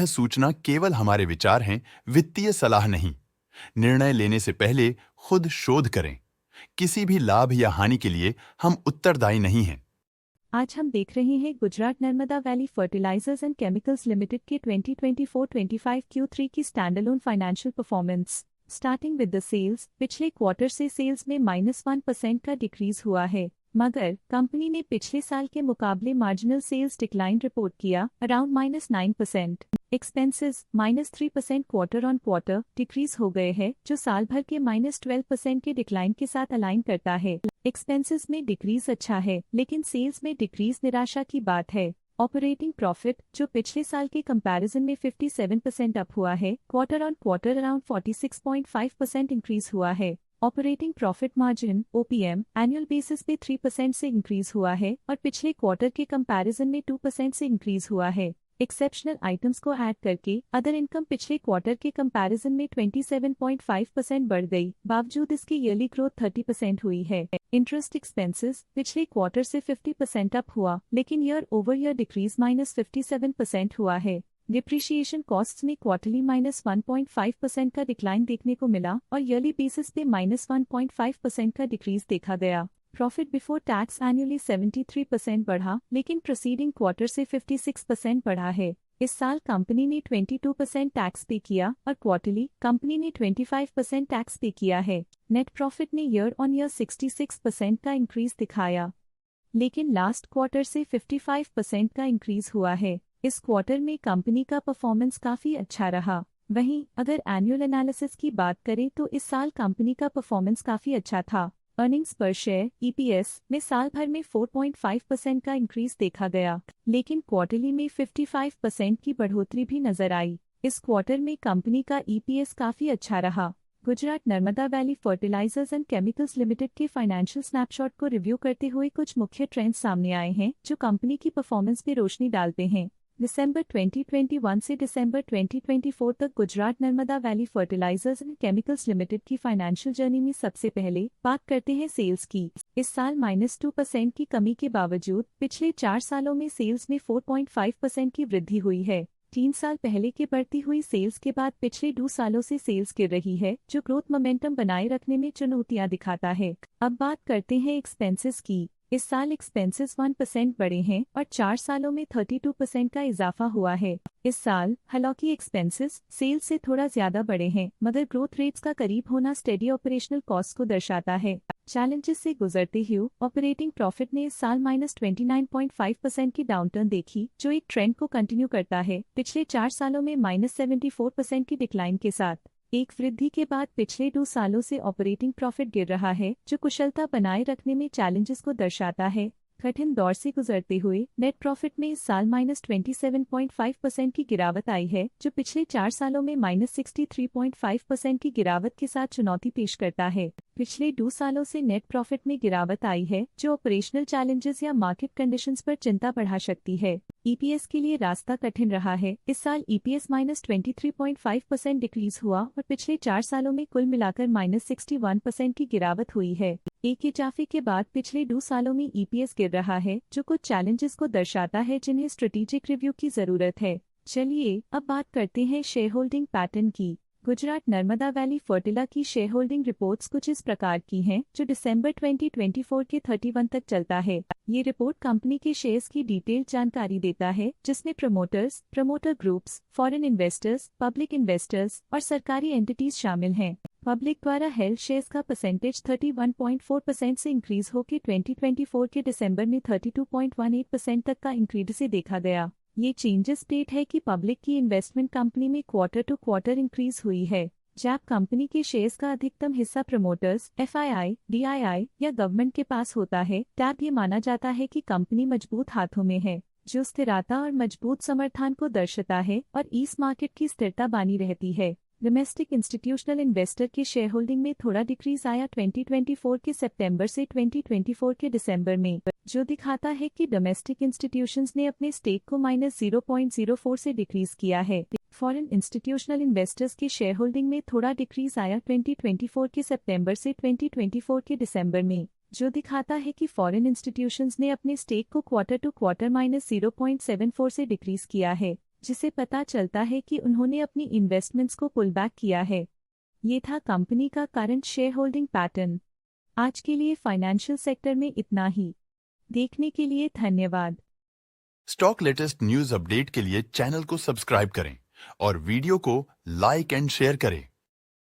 सूचना केवल हमारे विचार हैं, वित्तीय सलाह नहीं। निर्णय लेने से पहले खुद शोध करें। किसी भी लाभ या हानि के लिए हम उत्तरदायी नहीं हैं। आज हम देख रहे हैं Gujarat Narmada valley fertilizers and chemicals limited के 2024-25 Q3 की standalone financial performance. Starting with the sales, पिछले क्वार्टर से सेल्स में -1% का डिक्रीज हुआ है, मगर कंपनी ने पिछले साल के मुकाबले मार्जिनल सेल्स डिक्लाइन रिपोर्ट किया, around -9%। Expenses -3% quarter on quarter decrease हो गए हैं, जो साल भर के -12% के डिक्लाइन के साथ अलाइन करता है। एक्सपेंसेस में डिक्रीज अच्छा है, लेकिन सेल्स में डिक्रीज निराशा की बात है। ऑपरेटिंग प्रॉफिट, जो पिछले साल के कंपैरिजन में 57% अप हुआ है, quarter on quarter around 46.5% increase हुआ है। Operating profit margin OPM annual basis पे 3% से इंक्रीज हुआ है और पिछले क्वार्टर के कंपैरिजन में 2% से इंक्रीज हुआ है। एक्सेप्शनल आइटम्स को ऐड करके अदर इनकम पिछले क्वार्टर के कंपैरिजन में 27.5% बढ़ गई, बावजूद इसकी ईयरली ग्रोथ 30% हुई है। इंटरेस्ट एक्सपेंसेस पिछले क्वार्टर से 50% अप हुआ, लेकिन ईयर ओवर ईयर डिक्रीज -57% हुआ है। डिप्रिशिएशन कॉस्ट्स में क्वार्टरली -1.5% का डिक्लाइन देखने को मिला और ईयरली बेसिस पे -1.5% का डिक्रीज देखा गया। प्रॉफिट बिफोर टैक्स एनुअली 73% बढ़ा, लेकिन प्रोसीडिंग क्वार्टर से 56% बढ़ा है। इस साल कंपनी ने 22% टैक्स पे किया और क्वार्टरली कंपनी ने 25% टैक्स पे किया है। नेट प्रॉफिट ने ईयर ऑन ईयर 66% का इंक्रीज दिखाया, लेकिन लास्ट क्वार्टर से 55% का इंक्रीज हुआ है। इस क्वार्टर में कंपनी का परफॉर्मेंस काफी अच्छा रहा। वहीं अगर एनुअल एनालिसिस की बात करें तो इस साल कंपनी का परफॉर्मेंस काफी अच्छा था। अर्निंग्स पर शेयर EPS में साल भर में 4.5% का इंक्रीज देखा गया, लेकिन क्वार्टरली में 55% की बढ़ोतरी भी नजर आई। इस क्वार्टर में कंपनी का EPS काफी अच्छा रहा। Gujarat Narmada valley fertilizers and chemicals limited के फाइनेंशियल स्नैपशॉट को रिव्यू करते हुए कुछ मुख्य ट्रेंड्स सामने आए हैं जो कंपनी की परफॉर्मेंस पे रोशनी डालते हैं। दिसंबर 2021 से दिसंबर 2024 तक Gujarat Narmada valley fertilizers and chemicals limited की फाइनेंशियल जर्नी में सबसे पहले बात करते हैं सेल्स की। इस साल -2% की कमी के बावजूद पिछले 4 सालों में सेल्स में 4.5% की वृद्धि हुई है। 3 साल पहले के बढ़ती हुई सेल्स के बाद पिछले 2 सालों से सेल्स गिर रही है, जो ग्रोथ मोमेंटम बनाए रखने में चुनौतियां दिखाता है। अब बात करते हैं एक्सपेंसेस की। इस साल एक्सपेंसेस 1% बढ़े हैं और 4 सालों में 32% का इजाफा हुआ है। इस साल हालांकि एक्सपेंसेस सेल्स से थोड़ा ज्यादा बढ़े हैं, मगर ग्रोथ रेट्स का करीब होना स्टेडी ऑपरेशनल कॉस्ट को दर्शाता है। चैलेंजेस से गुजरते हुए ऑपरेटिंग प्रॉफिट ने इस साल -29.5% की डाउनटर्न देखी, जो एक ट्रेंड को कंटिन्यू करता है, पिछले 4 सालों में -74% की डिक्लाइन के साथ। एक वृद्धि के बाद पिछले 2 सालों से ऑपरेटिंग प्रॉफिट गिर रहा है, जो कुशलता बनाए रखने में चैलेंजेस को दर्शाता है। कठिन दौर से गुजरते हुए नेट प्रॉफिट में इस साल -27.5% की गिरावट आई है, जो पिछले 4 सालों में -63.5% की गिरावट के साथ चुनौती पेश करता है। पिछले 2 सालों से नेट प्रॉफिट में गिरावट आई है, जो ऑपरेशनल चैलेंजेस या मार्केट कंडीशंस पर चिंता बढ़ा सकती है। EPS के लिए रास्ता कठिन रहा है। इस साल EPS -23.5% डिक्रीज हुआ और पिछले 4 सालों में कुल मिलाकर -61% की गिरावट हुई है। एक इजाफे के बाद पिछले 2 सालों में EPS गिर रहा है, जो कुछ चैलेंजेस को दर्शाता है जिन्हें स्ट्रेटेजिक रिव्यू की जरूरत है। चलिए अब बात करते हैं शेयर होल्डिंग पैटर्न की। गुजरात नर्मदा वैली फर्टिला की शेयर होल्डिंग रिपोर्ट्स कुछ इस प्रकार की हैं, जो दिसंबर 2024 के 31 तक चलता है। ये रिपोर्ट कंपनी के शेयर्स की डिटेल्ड जानकारी देता है, जिसमें promoters, promoter groups, foreign investors, public investors और सरकारी एंटिटीज शामिल हैं। पब्लिक द्वारा हेल्ड शेयर्स का परसेंटेज 31.4% से इंक्रीज होकर 2024 के दिसंबर में 32.18% तक का इंक्रीज से देखा गया। ये चेंजेस स्टेट है कि पब्लिक की इन्वेस्टमेंट कंपनी में क्वार्टर टू क्वार्टर इंक्रीज हुई है। जब कंपनी के शेयर्स का अधिकतम हिस्सा प्रमोटर्स, FII, DII या गवर्नमेंट के पास होता है, तब ये माना जाता है कि कंपनी मजबूत हाथों में है, जो स्थिरता और मजबूत समर्थन को दर्शाता है और इस मार्केट की स्थिरता बनी रहती है। डोमेस्टिक इंस्टीट्यूशनल इन्वेस्टर के शेयर होल्डिंग में थोड़ा डिक्रीज आया 2024 के सितंबर से 2024 के दिसंबर में, जो दिखाता है कि डोमेस्टिक इंस्टीट्यूशंस ने अपने स्टेक को -0.04 से डिक्रीज किया है। फॉरेन इंस्टीट्यूशनल इन्वेस्टर्स के शेयर होल्डिंग में थोड़ा डिक्रीज आया 2024 के सितंबर से 2024 के दिसंबर में, जो दिखाता है कि फॉरेन इंस्टीट्यूशंस ने अपने स्टेक को क्वार्टर टू क्वार्टर -0.74 से डिक्रीज किया है। जिसे पता चलता है कि उन्होंने अपनी इन्वेस्टमेंट्स को पुल बैक किया है। ये था कंपनी का करंट शेयर होल्डिंग पैटर्न। आज के लिए फाइनेंशियल सेक्टर में इतना ही। देखने के लिए धन्यवाद। स्टॉक लेटेस्ट न्यूज अपडेट के लिए चैनल को सब्सक्राइब करें और वीडियो को लाइक एंड शेयर करें।